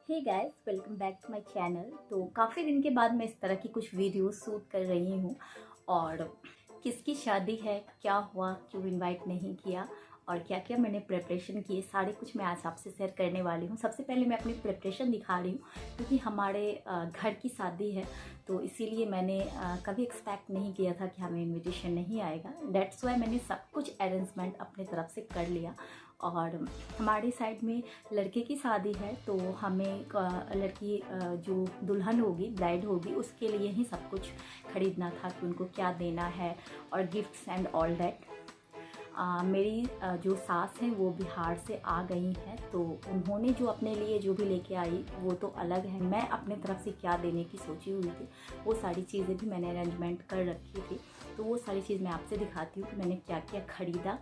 Hey guys, welcome back to my channel. तो काफ़ी दिन के बाद मैं इस तरह की कुछ वीडियो शूट कर रही हूँ और किसकी शादी है, क्या हुआ, क्यों इनवाइट नहीं किया और क्या क्या मैंने प्रिपरेशन किए, सारे कुछ मैं आज आपसे शेयर करने वाली हूँ। सबसे पहले मैं अपनी प्रिपरेशन दिखा रही हूँ क्योंकि हमारे घर की शादी है, तो इसीलिए मैंने कभी एक्सपेक्ट नहीं किया था कि हमें इनविटेशन नहीं आएगा। डेट्स वाई मैंने सब कुछ अरेंजमेंट अपने तरफ से कर लिया। और हमारी साइड में लड़के की शादी है, तो हमें लड़की जो दुल्हन होगी, ब्राइड होगी, उसके लिए ही सब कुछ खरीदना था कि उनको क्या देना है और गिफ्ट्स एंड ऑल दैट। मेरी जो सास हैं वो बिहार से आ गई हैं, तो उन्होंने जो अपने लिए जो भी लेके आई वो तो अलग है। मैं अपने तरफ से क्या देने की सोची हुई थी वो सारी चीज़ें भी मैंने अरेंजमेंट कर रखी थी, तो वो सारी चीज़ मैं आपसे दिखाती हूँ कि मैंने क्या क्या ख़रीदा।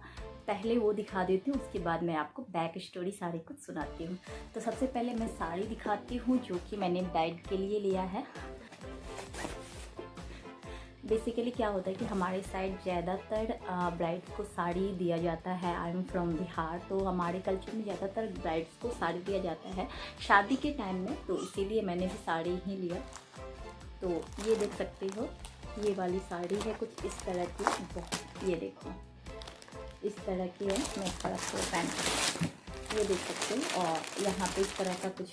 पहले वो दिखा देती हूँ, उसके बाद मैं आपको बैक स्टोरी सारी कुछ सुनाती हूँ। तो सबसे पहले मैं साड़ी दिखाती हूँ जो कि मैंने ब्राइड के लिए लिया है। बेसिकली क्या होता है कि हमारे साइड ज़्यादातर ब्राइड्स को साड़ी दिया जाता है। आई एम फ्रॉम बिहार, तो हमारे कल्चर में ज़्यादातर ब्राइड्स को साड़ी दिया जाता है शादी के टाइम में, तो इसीलिए मैंने भी साड़ी ही लिया। तो ये देख सकते हो, ये वाली साड़ी है कुछ इस तरह की। ये देखो इस तरह की है, मैं थोड़ा सा पहन ये देख सकते हो। और यहाँ पे इस तरह का कुछ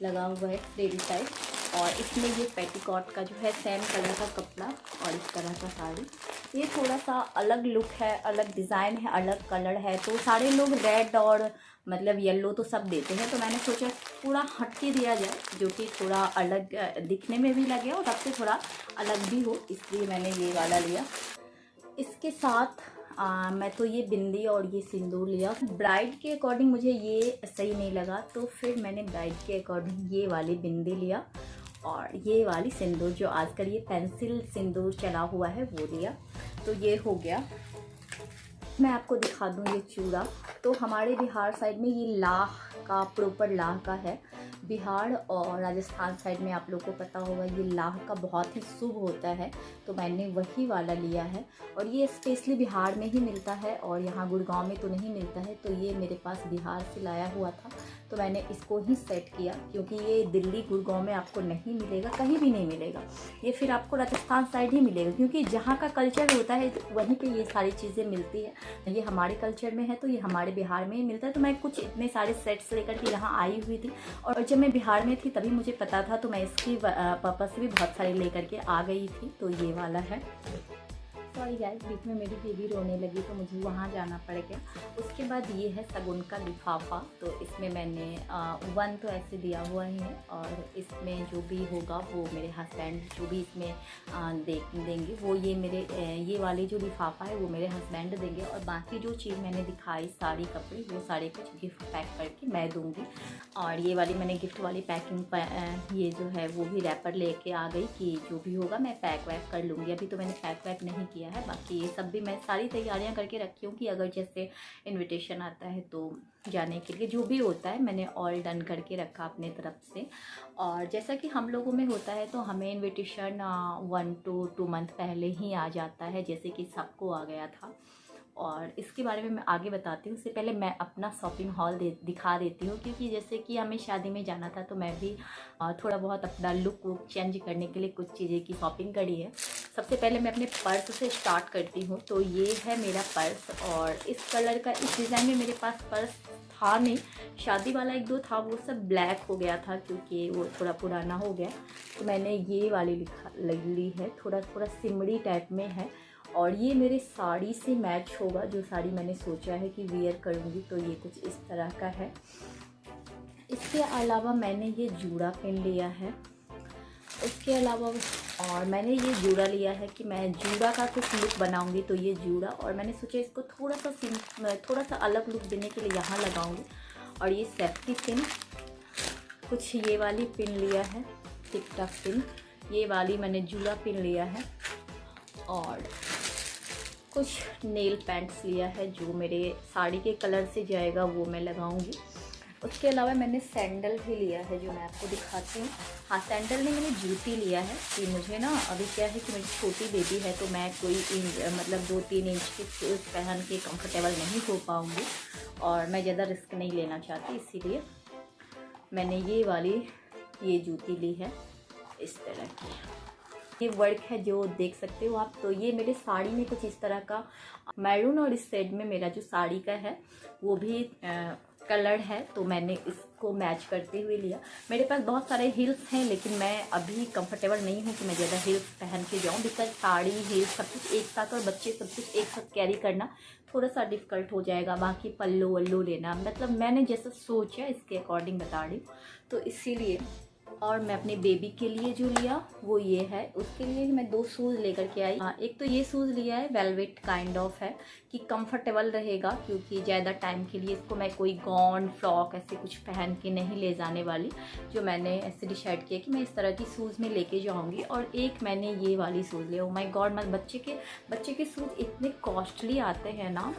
लगा हुआ है फ्रेली टाइप, और इसमें ये पेटीकोट का जो है सेम कलर का कपड़ा और इस तरह का साड़ी। ये थोड़ा सा अलग लुक है, अलग डिज़ाइन है, अलग कलर है। तो सारे लोग रेड और मतलब येलो तो सब देते हैं, तो मैंने सोचा थोड़ा हट के दिया जाए जो कि थोड़ा अलग दिखने में भी लगे और सबसे थोड़ा अलग भी हो, इसलिए मैंने ये वाला लिया। इसके साथ मैं तो ये बिंदी और ये सिंदूर लिया। ब्राइड के अकॉर्डिंग मुझे ये सही नहीं लगा, तो फिर मैंने ब्राइड के अकॉर्डिंग ये वाली बिंदी लिया और ये वाली सिंदूर जो आजकल ये पेंसिल सिंदूर चला हुआ है वो लिया। तो ये हो गया। मैं आपको दिखा दूँ ये चूड़ा। तो हमारे बिहार साइड में ये लाह का, प्रॉपर लाह का है। बिहार और राजस्थान साइड में आप लोगों को पता होगा ये लाह का बहुत ही शुभ होता है, तो मैंने वही वाला लिया है। और ये स्पेशली बिहार में ही मिलता है और यहाँ गुड़गांव में तो नहीं मिलता है, तो ये मेरे पास बिहार से लाया हुआ था, तो मैंने इसको ही सेट किया क्योंकि ये दिल्ली गुड़गांव में आपको नहीं मिलेगा, कहीं भी नहीं मिलेगा। ये फिर आपको राजस्थान साइड ही मिलेगा क्योंकि जहाँ का कल्चर होता है वहीं पे ये सारी चीज़ें मिलती है। ये हमारे कल्चर में है तो ये हमारे बिहार में ही मिलता है। तो मैं कुछ इतने सारे सेट्स लेकर के यहाँ आई हुई थी, और जब मैं बिहार में थी तभी मुझे पता था, तो मैं इसकी पर्पज़ से भी बहुत सारे लेकर के आ गई थी। तो ये वाला है। सॉरी गाइस, बीच में मेरी बेबी रोने लगी तो मुझे वहाँ जाना पड़ गया। उसके बाद ये है शगुन का लिफाफा। तो इसमें मैंने वन तो ऐसे दिया हुआ ही है, और इसमें जो भी होगा वो मेरे हस्बैंड जो भी इसमें देंगे वो ये वाली जो लिफाफा है वो मेरे हस्बैंड देंगे, और बाकी जो चीज़ मैंने दिखाई साड़ी कपड़े वो सारे कुछ गिफ्ट पैक करके मैं दूँगी। और ये वाली मैंने गिफ्ट वाली पैकिंग ये जो है वो भी रैपर लेके आ गई कि जो भी होगा मैं पैक वैक कर लूँगी। अभी तो मैंने पैक वैक नहीं किया है, बाकी ये सब भी मैं सारी तैयारियां करके रखी हूँ कि अगर जैसे इनविटेशन आता है तो जाने के लिए जो भी होता है मैंने ऑल डन करके रखा अपने तरफ से। और जैसा कि हम लोगों में होता है तो हमें इनविटेशन 1 to 2 मंथ पहले ही आ जाता है, जैसे कि सबको आ गया था। और इसके बारे में मैं आगे बताती हूँ। उससे पहले मैं अपना शॉपिंग हॉल दिखा देती हूँ, क्योंकि जैसे कि हमें शादी में जाना था तो मैं भी थोड़ा बहुत अपना लुक वुक चेंज करने के लिए कुछ चीज़ें की शॉपिंग करी है। सबसे पहले मैं अपने पर्स से स्टार्ट करती हूँ। तो ये है मेरा पर्स, और इस कलर का, इस डिज़ाइन में मेरे पास पर्स था नहीं। शादी वाला एक दो था, वो सब ब्लैक हो गया था क्योंकि वो थोड़ा पुराना हो गया, तो मैंने ये वाली ली है। थोड़ा थोड़ा सिमड़ी टाइप में है, और ये मेरे साड़ी से मैच होगा, जो साड़ी मैंने सोचा है कि वियर करूँगी। तो ये कुछ इस तरह का है। इसके अलावा मैंने ये जूड़ा पहन लिया है। उसके अलावा और मैंने ये जूड़ा लिया है कि मैं जूड़ा का कुछ लुक बनाऊंगी, तो ये जूड़ा, और मैंने सोचा इसको थोड़ा सा अलग लुक देने के लिए यहाँ लगाऊंगी। और ये सेफ्टी पिन, कुछ ये वाली पिन लिया है, टिक टॉक पिन, ये वाली मैंने जूड़ा पिन लिया है। और कुछ नेल पेंट्स लिया है जो मेरे साड़ी के कलर से जाएगा, वो मैं लगाऊंगी। उसके अलावा मैंने सैंडल भी लिया है जो मैं आपको दिखाती हूँ। हाँ, सैंडल नहीं, मैंने जूती लिया है कि मुझे ना अभी क्या है कि मेरी छोटी बेबी है, तो मैं कोई मतलब 2-3 इंच की शूज़ पहन के कंफर्टेबल नहीं हो पाऊँगी, और मैं ज़्यादा रिस्क नहीं लेना चाहती, इसीलिए मैंने ये जूती ली है इस तरह की। ये वर्क है जो देख सकते हो आप। तो ये मेरे साड़ी में कुछ इस तरह का मैरून, और इस साइड में मेरा जो साड़ी का है वो भी कलर है, तो मैंने इसको मैच करते हुए लिया। मेरे पास बहुत सारे हील्स हैं, लेकिन मैं अभी कंफर्टेबल नहीं हूँ कि मैं ज़्यादा हील्स पहन के जाऊँ, बिकॉज साड़ी हील्स सब कुछ एक साथ और बच्चे सब कुछ एक साथ कैरी करना थोड़ा सा डिफ़िकल्ट हो जाएगा। बाकी पल्लू वल्लू लेना, मतलब मैंने जैसा सोचा इसके अकॉर्डिंग बता रही हूँ, तो इसीलिए। और मैं अपने बेबी के लिए जो लिया वो ये है। उसके लिए मैं 2 शूज़ लेकर के आई। एक तो ये शूज़ लिया है, वेलवेट काइंड ऑफ है कि कंफर्टेबल रहेगा, क्योंकि ज़्यादा टाइम के लिए इसको मैं कोई गाउन फ्रॉक ऐसे कुछ पहन के नहीं ले जाने वाली। जो मैंने ऐसे डिसाइड किया कि मैं इस तरह की शूज़ में लेके जाऊँगी। और एक मैंने ये वाली शूज़ लिया। ओ माय गॉड, मैं बच्चे के शूज़ इतने कॉस्टली आते हैं ना,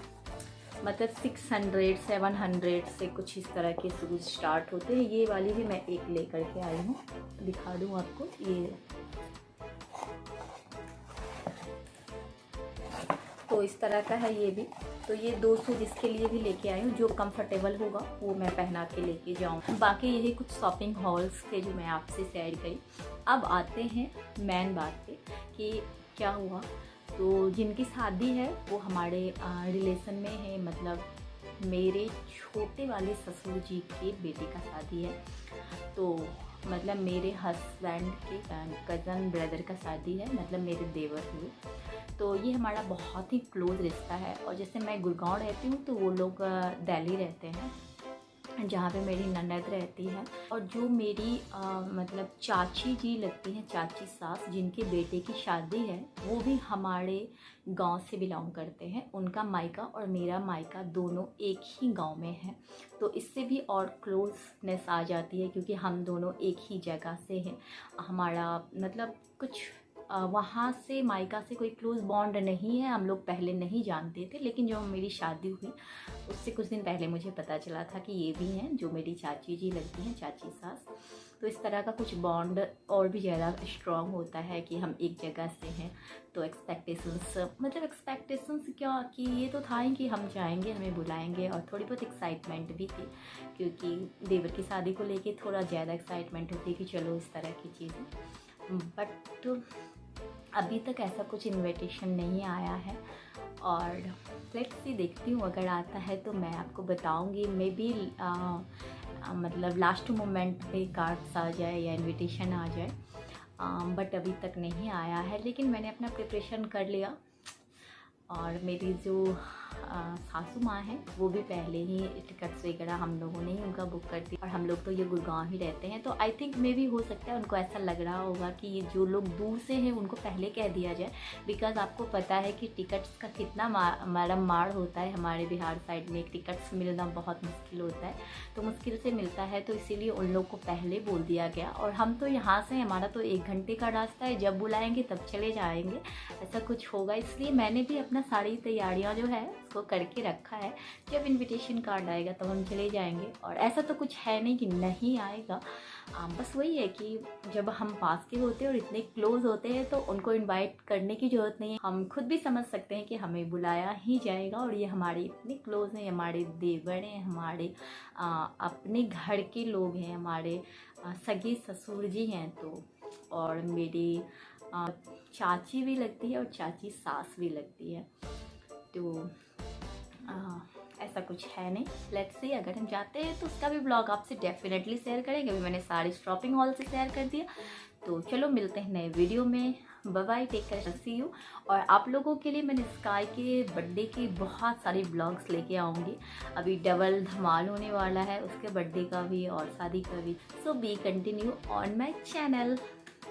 मतलब 600 700 से कुछ इस तरह के शूज़ स्टार्ट होते हैं। ये वाली भी मैं एक लेकर के आई हूँ, दिखा दूँ आपको। ये तो इस तरह का है ये भी। तो ये 2 शूज़ इसके लिए भी लेके आई हूँ, जो कंफर्टेबल होगा वो मैं पहना के लेके जाऊँ। बाकी यही कुछ शॉपिंग हॉल्स थे जो मैं आपसे शेयर करी। अब आते हैं मेन बात पे कि क्या हुआ। तो जिनकी शादी है वो हमारे रिलेशन में है, मतलब मेरे छोटे वाले ससुर जी के बेटे का शादी है। तो मतलब मेरे हस्बैंड के कज़न ब्रदर का शादी है, मतलब मेरे देवर हुए। तो ये हमारा बहुत ही क्लोज़ रिश्ता है। और जैसे मैं गुड़गांव रहती हूँ तो वो लोग दिल्ली रहते हैं, जहाँ पे मेरी ननद रहती है। और जो मेरी मतलब चाची जी लगती हैं, चाची सास, जिनके बेटे की शादी है, वो भी हमारे गांव से बिलोंग करते हैं। उनका मायका और मेरा मायका दोनों एक ही गांव में है। तो इससे भी और क्लोजनेस आ जाती है, क्योंकि हम दोनों एक ही जगह से हैं। हमारा मतलब कुछ वहाँ से मायका से कोई क्लोज़ बॉन्ड नहीं है, हम लोग पहले नहीं जानते थे। लेकिन जब मेरी शादी हुई उससे कुछ दिन पहले मुझे पता चला था कि ये भी हैं, जो मेरी चाची जी लगती हैं, चाची सास। तो इस तरह का कुछ बॉन्ड और भी ज़्यादा स्ट्रॉन्ग होता है कि हम एक जगह से हैं। तो एक्सपेक्टेशंस क्या कि ये तो था ही कि हम जाएंगे, हमें बुलाएंगे, और थोड़ी बहुत एक्साइटमेंट भी थी, क्योंकि देवर की शादी को लेके थोड़ा ज़्यादा एक्साइटमेंट होती है कि चलो इस तरह की चीज़ें। बट अभी तक ऐसा कुछ इनविटेशन नहीं आया है, और लेट्स सी, देखती हूँ अगर आता है तो मैं आपको बताऊँगी। मे बी मतलब लास्ट मोमेंट पे कार्ड्स आ जाए या इनविटेशन आ जाए, बट अभी तक नहीं आया है। लेकिन मैंने अपना प्रिपरेशन कर लिया। और मेरी जो सासू माँ हैं वो भी पहले ही टिकट्स वगैरह हम लोगों ने ही उनका बुक कर दिया। और हम लोग तो ये गुड़गांव ही रहते हैं, तो आई थिंक मे भी हो सकता है उनको ऐसा लग रहा होगा कि ये जो लोग दूर से हैं उनको पहले कह दिया जाए। बिकॉज़ आपको पता है कि टिकट्स का कितना मार होता है। हमारे बिहार साइड में टिकट्स मिलना बहुत मुश्किल होता है, तो मुश्किल से मिलता है, तो इसीलिए उन लोग को पहले बोल दिया गया। और हम तो यहाँ से, हमारा तो 1 घंटे का रास्ता है, जब बुलाएंगे तब चले जाएंगे, ऐसा कुछ होगा। इसलिए मैंने भी अपना सारी तैयारियां जो है उसको करके रखा है। जब इनविटेशन कार्ड आएगा तब हम चले जाएंगे। और ऐसा तो कुछ है नहीं कि नहीं आएगा, बस वही है कि जब हम पास के होते हैं और इतने क्लोज होते हैं तो उनको इनवाइट करने की ज़रूरत नहीं है। हम खुद भी समझ सकते हैं कि हमें बुलाया ही जाएगा। और ये हमारे इतने क्लोज हैं, हमारे देवर हैं, हमारे अपने घर के लोग हैं, हमारे सगे ससुर जी हैं। तो और मेरी चाची भी लगती है और चाची सास भी लगती है। तो ऐसा कुछ है नहीं। लेट्स सी, अगर हम जाते हैं तो उसका भी ब्लॉग आपसे डेफिनेटली शेयर करेंगे। अभी मैंने सारी शॉपिंग हॉल से शेयर कर दिया। तो चलो मिलते हैं नए वीडियो में। Bye bye, take care, see you. और आप लोगों के लिए मैंने स्काई के बर्थडे की बहुत सारी ब्लॉग्स लेके आऊँगी। अभी डबल धमाल होने वाला है, उसके बर्थडे का भी और शादी का भी। So be continue on my channel.